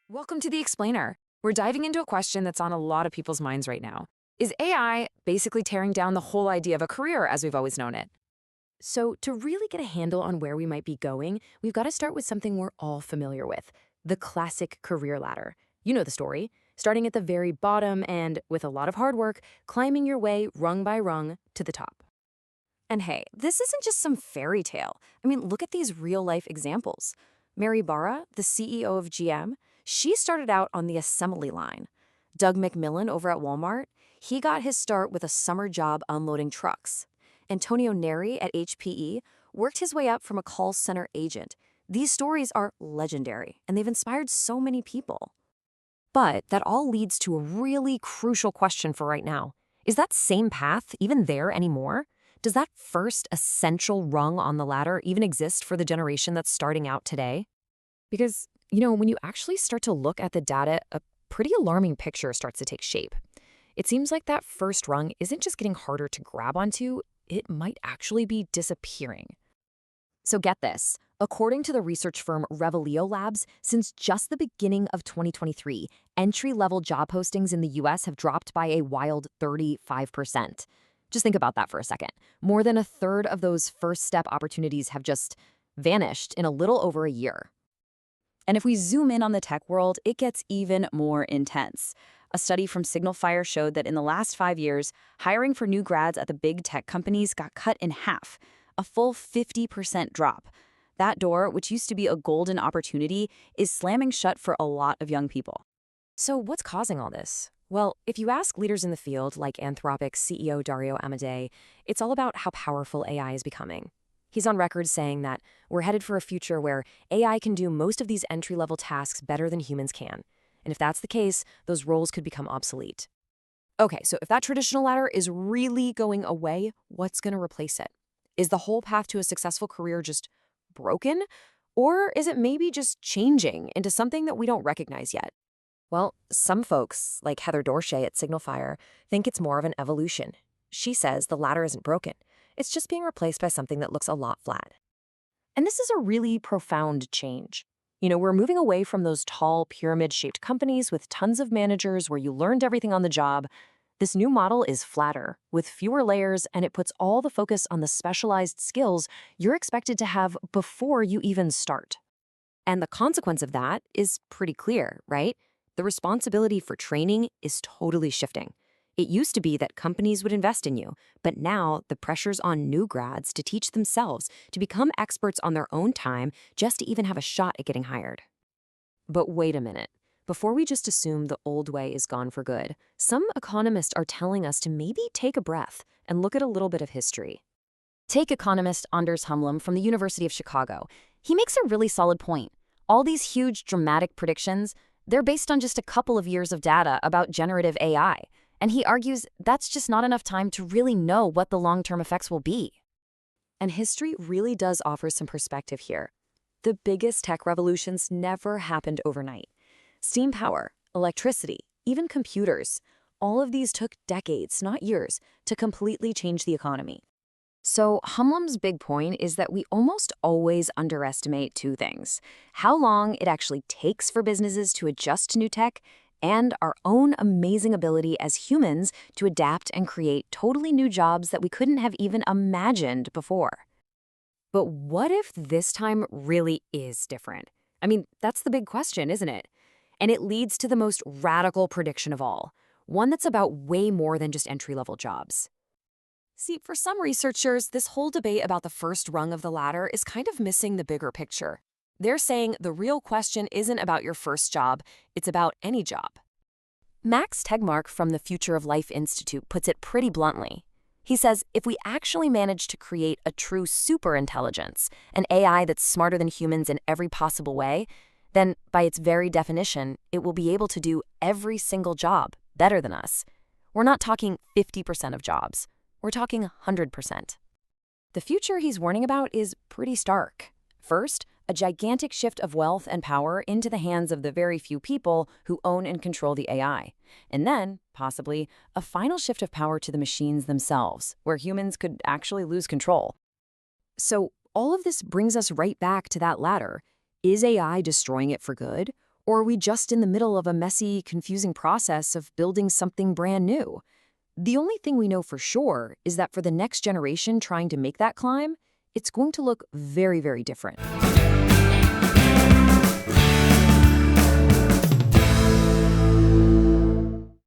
Welcome to The Explainer. We're diving into a question that's on a lot of people's minds right now. Is AI basically tearing down the whole idea of a career as we've always known it? So, to really get a handle on where we might be going, we've got to start with something we're all familiar with: the classic career ladder. You know the story, starting at the very bottom and, with a lot of hard work, climbing your way rung by rung to the top. And hey, this isn't just some fairy tale. I mean, look at these real-life examples. Mary Barra, the CEO of GM, she started out on the assembly line. Doug McMillan over at Walmart, he got his start with a summer job unloading trucks. Antonio Neri at HPE worked his way up from a call center agent. These stories are legendary, and they've inspired so many people. But that all leads to a really crucial question for right now. Is that same path even there anymore? Does that first essential rung on the ladder even exist for the generation that's starting out today? Because, when you actually start to look at the data, a pretty alarming picture starts to take shape. It seems like that first rung isn't just getting harder to grab onto, it might actually be disappearing. So get this. According to the research firm Revelio Labs, since just the beginning of 2023, entry-level job postings in the US have dropped by a wild 35%. Just think about that for a second. More than a third of those first-step opportunities have just vanished in a little over a year. And if we zoom in on the tech world, it gets even more intense. A study from Signal Fire showed that in the last 5 years, hiring for new grads at the big tech companies got cut in half, a full 50% drop. That door, which used to be a golden opportunity, is slamming shut for a lot of young people. So what's causing all this? Well, if you ask leaders in the field, like Anthropic's CEO Dario Amodei, it's all about how powerful AI is becoming. He's on record saying that we're headed for a future where AI can do most of these entry-level tasks better than humans can. And if that's the case, those roles could become obsolete. Okay, so if that traditional ladder is really going away, what's going to replace it? Is the whole path to a successful career just broken? Or is it maybe just changing into something that we don't recognize yet? Well, some folks, like Heather Dorsey at Signal Fire, think it's more of an evolution. She says the ladder isn't broken. It's just being replaced by something that looks a lot flat. And this is a really profound change. We're moving away from those tall, pyramid-shaped companies with tons of managers where you learned everything on the job. This new model is flatter, with fewer layers, and it puts all the focus on the specialized skills you're expected to have before you even start. And the consequence of that is pretty clear, right? The responsibility for training is totally shifting. It used to be that companies would invest in you, but now the pressure's on new grads to teach themselves, to become experts on their own time, just to even have a shot at getting hired. But wait a minute. Before we just assume the old way is gone for good, some economists are telling us to maybe take a breath and look at a little bit of history. Take economist Anders Humlum from the University of Chicago. He makes a really solid point. All these huge, dramatic predictions, they're based on just a couple of years of data about generative AI. And he argues that's just not enough time to really know what the long-term effects will be. And history really does offer some perspective here. The biggest tech revolutions never happened overnight. Steam power, electricity, even computers, all of these took decades, not years, to completely change the economy. So Humlum's big point is that we almost always underestimate two things: how long it actually takes for businesses to adjust to new tech, and our own amazing ability as humans to adapt and create totally new jobs that we couldn't have even imagined before. But what if this time really is different? I mean, that's the big question, isn't it? And it leads to the most radical prediction of all, one that's about way more than just entry-level jobs. See, for some researchers, this whole debate about the first rung of the ladder is kind of missing the bigger picture. They're saying the real question isn't about your first job, it's about any job. Max Tegmark from the Future of Life Institute puts it pretty bluntly. He says if we actually manage to create a true superintelligence, an AI that's smarter than humans in every possible way, then by its very definition, it will be able to do every single job better than us. We're not talking 50% of jobs. We're talking 100%. The future he's warning about is pretty stark. First, a gigantic shift of wealth and power into the hands of the very few people who own and control the AI. And then, possibly, a final shift of power to the machines themselves, where humans could actually lose control. So all of this brings us right back to that latter. Is AI destroying it for good? Or are we just in the middle of a messy, confusing process of building something brand new? The only thing we know for sure is that for the next generation trying to make that climb, it's going to look very, very different.